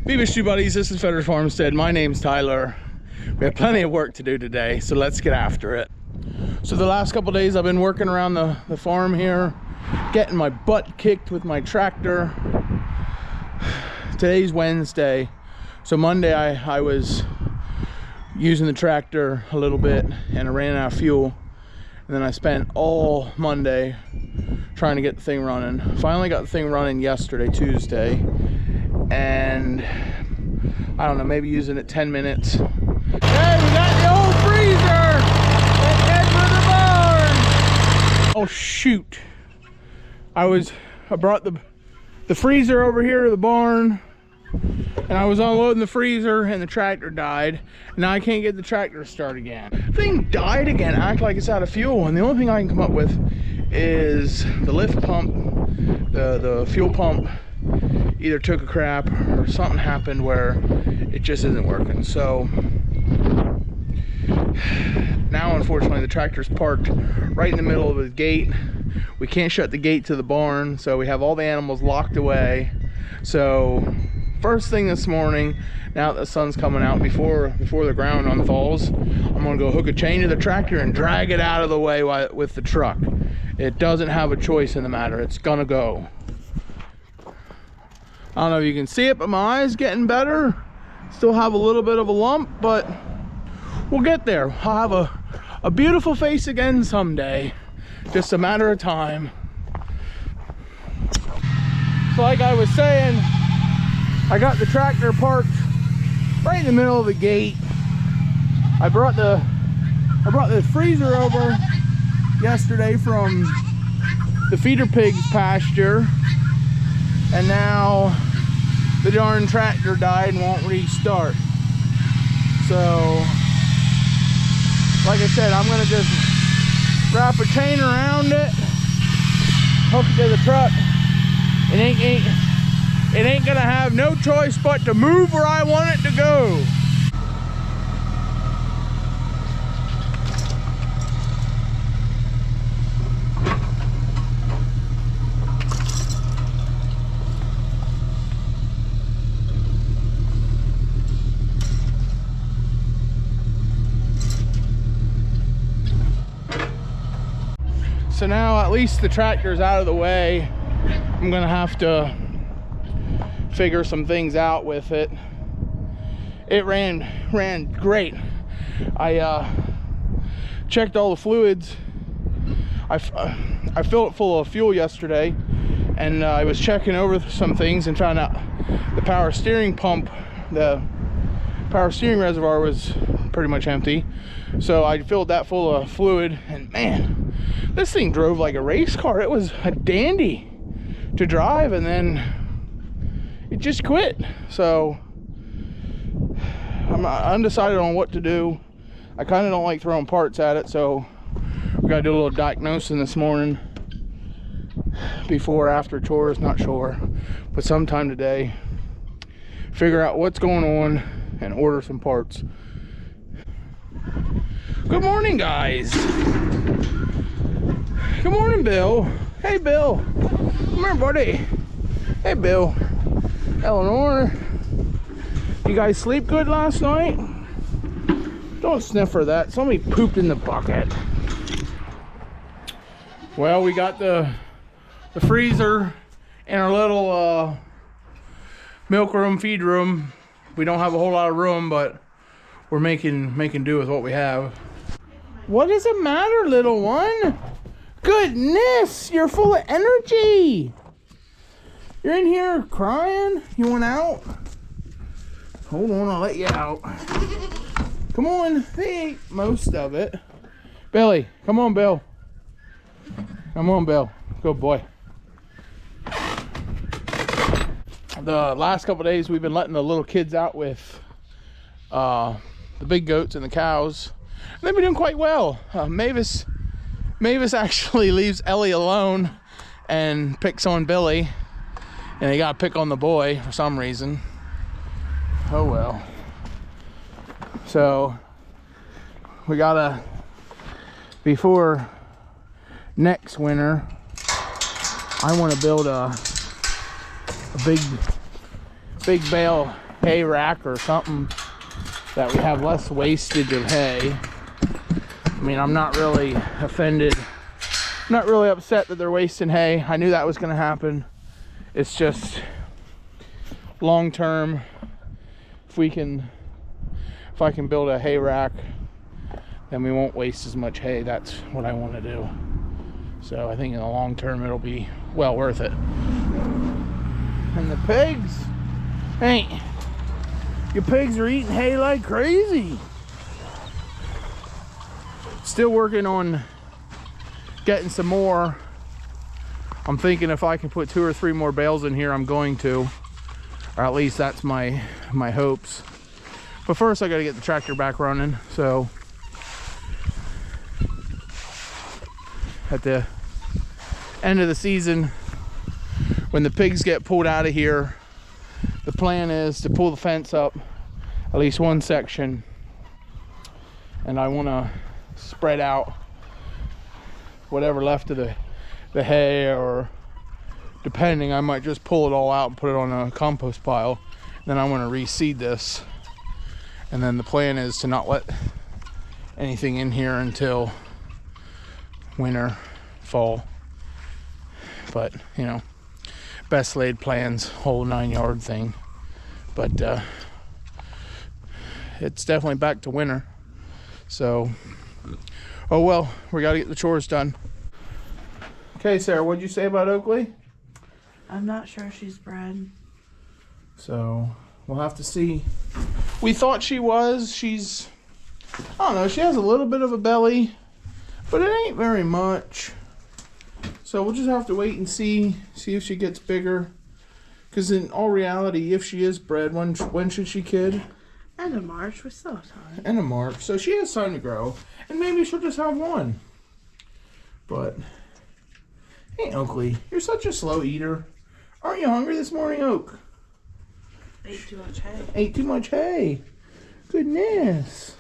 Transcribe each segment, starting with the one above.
Beavis Two Buddies, this is Federer Farmstead. My name's Tyler. We have plenty of work to do today, so let's get after it. So the last couple days I've been working around the farm here, getting my butt kicked with my tractor. Today's Wednesday, so Monday I was using the tractor a little bit and I ran out of fuel. And then I spent all Monday trying to get the thing running. Finally got the thing running yesterday, Tuesday. And I don't know, maybe using it 10 minutes. Hey, we got the old freezer! Let's head for the barn! Oh shoot. I brought the freezer over here to the barn, and I was unloading the freezer and the tractor died. Now I can't get the tractor to start again. The thing died again, act like it's out of fuel, and the only thing I can come up with is the lift pump, the fuel pump either took a crap or something happened where it just isn't working. So now unfortunately the tractor's parked right in the middle of the gate. We can't shut the gate to the barn, so we have all the animals locked away. So first thing this morning, now that the sun's coming out, before the ground unthaws, I'm gonna go hook a chain to the tractor and drag it out of the way with the truck. It doesn't have a choice in the matter, it's gonna go. I don't know if you can see it, but my eye's getting better. Still have a little bit of a lump, but we'll get there. I'll have a beautiful face again someday. Just a matter of time. So like I was saying, I got the tractor parked right in the middle of the gate. I brought the freezer over yesterday from the feeder pigs pasture, and now the darn tractor died and won't restart. So like I said, I'm gonna just wrap a chain around it, hook it to the truck. It ain't gonna have no choice but to move where I want it to go. So now at least the tractor's out of the way. I'm gonna have to figure some things out with it. It ran great. I checked all the fluids. I filled it full of fuel yesterday, and I was checking over some things and found out the power steering pump, the power steering reservoir was pretty much empty. So I filled that full of fluid, and man, this thing drove like a race car. It was a dandy to drive, and then it just quit. So I'm undecided on what to do. I kind of don't like throwing parts at it, so we gotta do a little diagnosing this morning, before or after chores, not sure, but sometime today, figure out what's going on and order some parts. Good morning, guys. Good morning, Bill. Hey, Bill. Come here, buddy. Hey, Bill. Eleanor. You guys sleep good last night? Don't sniff for that. Somebody pooped in the bucket. Well, we got the freezer in our little milk room, feed room. We don't have a whole lot of room, but we're making do with what we have. What is the matter, little one? Goodness, you're full of energy. You're in here crying? You want out? Hold on, I'll let you out. Come on, they ate most of it. Billy, come on, Bill. Come on, Bill. Good boy. The last couple days we've been letting the little kids out with the big goats and the cows. And they've been doing quite well. Mavis actually leaves Ellie alone and picks on Billy, and they gotta pick on the boy for some reason. Oh well. So we gotta, before next winter, I want to build a big bale hay rack or something that we have less wastage of hay. I mean, I'm not really offended, not really upset that they're wasting hay. I knew that was going to happen. It's just long term, if I can build a hay rack, then we won't waste as much hay. That's what I want to do. So I think in the long term it'll be well worth it. And the pigs, hey, your pigs are eating hay like crazy. Still working on getting some more. I'm thinking if I can put 2 or 3 more bales in here, I'm going to, or at least that's my hopes. But first I got to get the tractor back running. So at the end of the season, when the pigs get pulled out of here, the plan is to pull the fence up at least one section, and I want to spread out whatever left of the hay, or depending, I might just pull it all out and put it on a compost pile. Then I want to reseed this, and then the plan is to not let anything in here until winter, fall. But you know, best laid plans, whole 9-yard thing. But it's definitely back to winter, so oh well, we got to get the chores done. Okay, Sarah, what'd you say about Oakley? I'm not sure she's bred. So we'll have to see. We thought she was. She's, I don't know, she has a little bit of a belly, but it ain't very much. So we'll just have to wait and see if she gets bigger. Because in all reality, if she is bred, when should she kid? End of March, we still have time. End of March, so she has time to grow. And maybe she'll just have one. But, hey Oakley, you're such a slow eater. Aren't you hungry this morning, Oak? Ate too much hay. Ate too much hay. Goodness.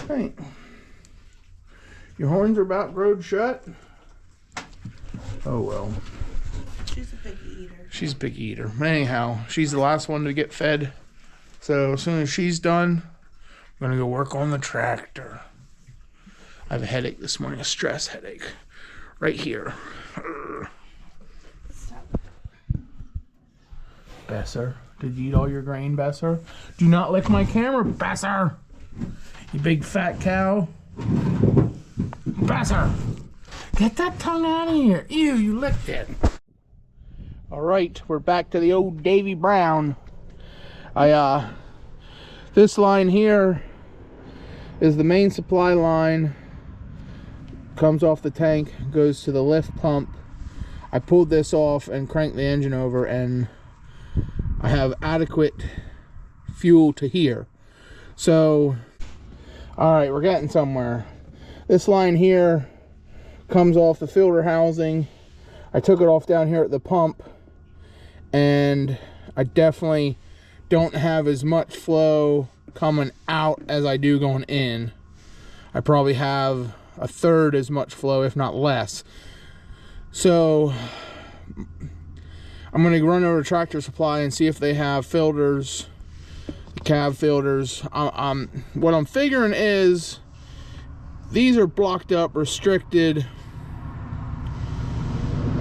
Hey. Your horns are about growed shut. Oh well. She's a big eater. She's a big eater. Anyhow, she's the last one to get fed. So as soon as she's done, I'm gonna go work on the tractor. I have a headache this morning, a stress headache. Right here. Stop. Besser, did you eat all your grain, Besser? Do not lick my camera, Besser! You big fat cow. Besser! Get that tongue out of here. Ew, you licked it. All right, we're back to the old Davy Brown. This line here is the main supply line. Comes off the tank, goes to the lift pump. I pulled this off and cranked the engine over, and I have adequate fuel to here. So, all right, we're getting somewhere. This line here comes off the filter housing. I took it off down here at the pump, and I definitely don't have as much flow coming out as I do going in. I probably have a third as much flow, if not less. So I'm going to run over to Tractor Supply and see if they have filters, cab filters. What I'm figuring is these are blocked up, restricted,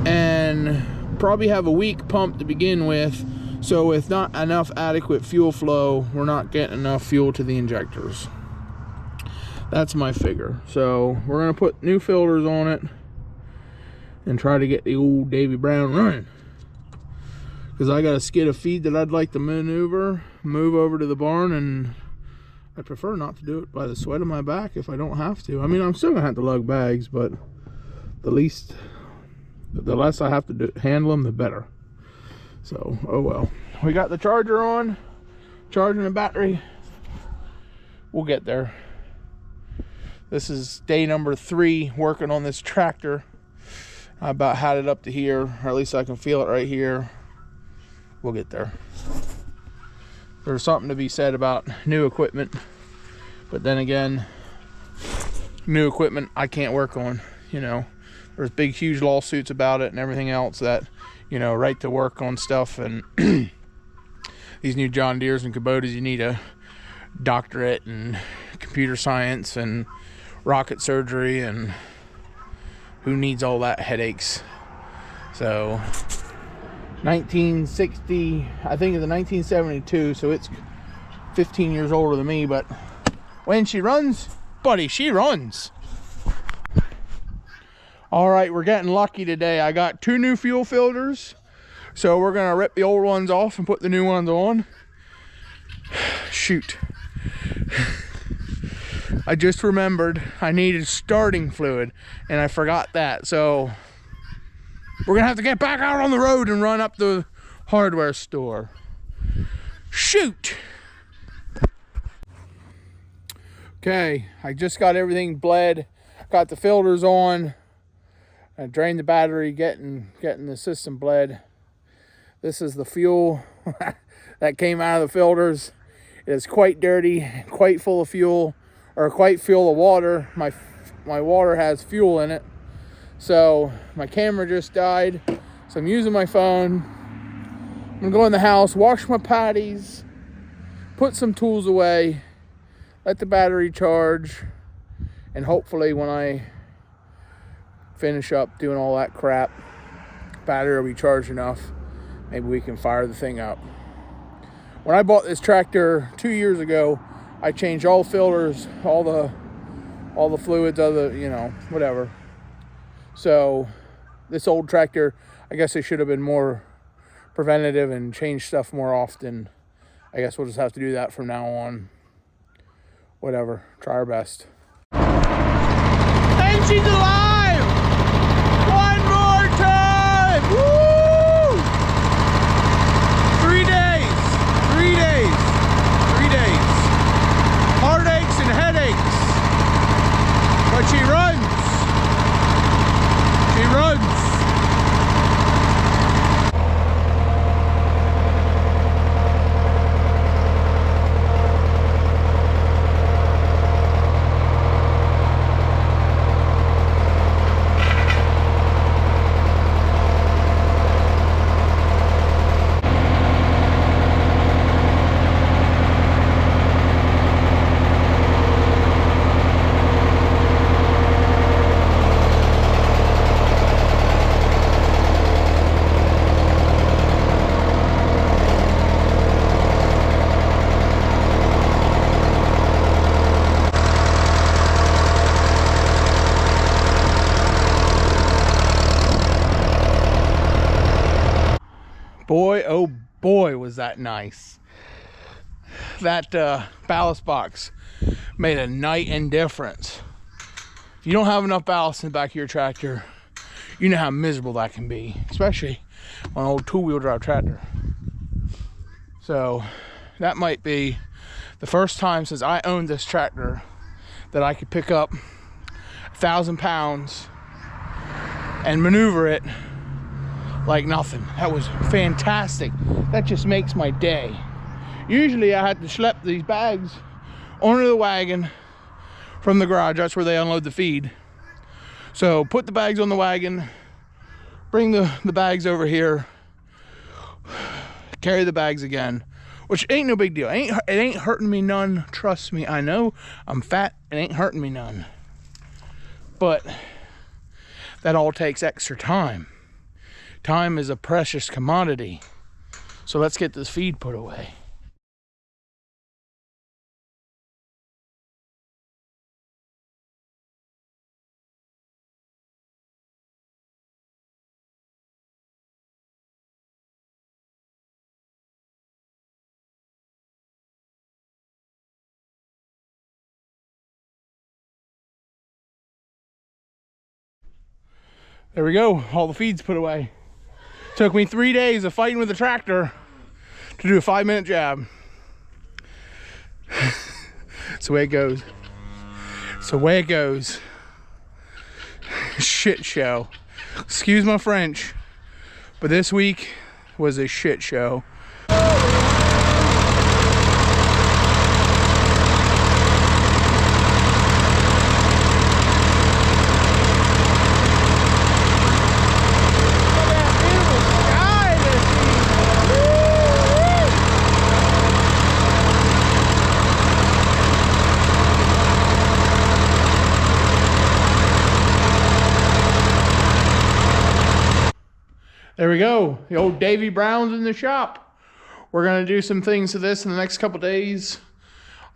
and probably have a weak pump to begin with. So with not enough adequate fuel flow, we're not getting enough fuel to the injectors. That's my figure. So we're gonna put new filters on it and try to get the old Davy Brown running. Because I got a skid of feed that I'd like to move over to the barn, and I prefer not to do it by the sweat of my back if I don't have to. I mean, I'm still gonna have to lug bags, but the less I have to handle them, the better. So, oh well. We got the charger on, charging the battery. We'll get there. This is day number 3 working on this tractor. I about had it up to here, or at least I can feel it right here. We'll get there. There's something to be said about new equipment, but then again, new equipment I can't work on. You know, there's big huge lawsuits about it and everything else that, you know, right to work on stuff, and the these new John Deeres and Kubotas, you need a doctorate in computer science and rocket surgery, and who needs all that headaches? So 1960, I think it's a 1972, so it's 15 years older than me, but when she runs, buddy, she runs. All right, we're getting lucky today. I got 2 new fuel filters, so we're gonna rip the old ones off and put the new ones on. Shoot. I just remembered I needed starting fluid, and I forgot that, so we're gonna have to get back out on the road and run up the hardware store. Shoot. Okay, I just got everything bled, got the filters on. I drained the battery, getting the system bled. This is the fuel that came out of the filters. It is quite dirty, quite full of fuel, or quite full of water. My water has fuel in it. So my camera just died, so I'm using my phone. I'm gonna go in the house, wash my patties, put some tools away, let the battery charge, and hopefully when I finish up doing all that crap, battery will be charged enough, maybe we can fire the thing up. When I bought this tractor 2 years ago, I changed all the filters, all the fluids, whatever. So this old tractor, I guess I should have been more preventative and changed stuff more often. I guess we'll just have to do that from now on. Whatever, try our best. And she's alive! One more time! Woo! 3 days, 3 days, 3 days. Heartaches and headaches. But she runs. She runs. Boy, oh boy, was that nice. That ballast box made a night and difference. If you don't have enough ballast in the back of your tractor, you know how miserable that can be, especially on an old 2-wheel drive tractor. So that might be the first time since I owned this tractor that I could pick up 1,000 pounds and maneuver it like nothing. That was fantastic. That just makes my day. Usually I had to schlep these bags onto the wagon from the garage. That's where they unload the feed. So put the bags on the wagon, bring the bags over here, carry the bags again, which ain't no big deal. It ain't hurting me none. Trust me, I know I'm fat. It ain't hurting me none. But that all takes extra time. Time is a precious commodity. So let's get this feed put away. There we go, all the feed's put away. Took me 3 days of fighting with the tractor to do a 5-minute job. It's the way it goes. It's the way it goes. Shit show. Excuse my French, but this week was a shit show. There we go. The old Davy Brown's in the shop. We're going to do some things to this in the next couple days.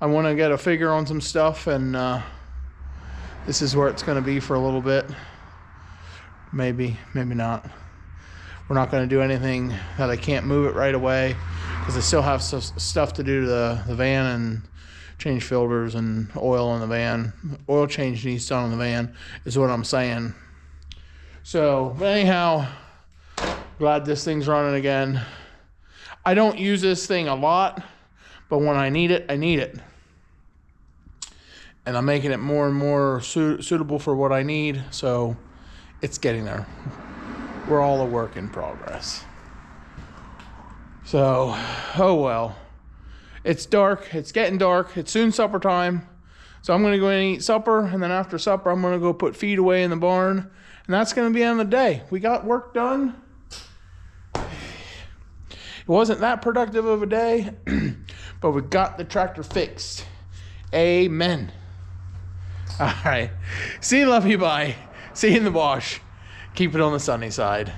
I want to get a figure on some stuff, and this is where it's going to be for a little bit. Maybe not. We're not going to do anything that I can't move it right away, because I still have stuff to do to the van and change filters and oil in the van. Oil change needs done on the van is what I'm saying. So, but anyhow, glad this thing's running again. I don't use this thing a lot, but when I need it, I need it. And I'm making it more and more suitable for what I need, so it's getting there. We're all a work in progress. So, oh well. It's dark. It's getting dark. It's soon supper time. So I'm going to go and eat supper, and then after supper, I'm going to go put feed away in the barn, and that's going to be the end of the day. We got work done. It wasn't that productive of a day, but we got the tractor fixed. Amen. All right. See you, love you, bye. See you in the wash. Keep it on the sunny side.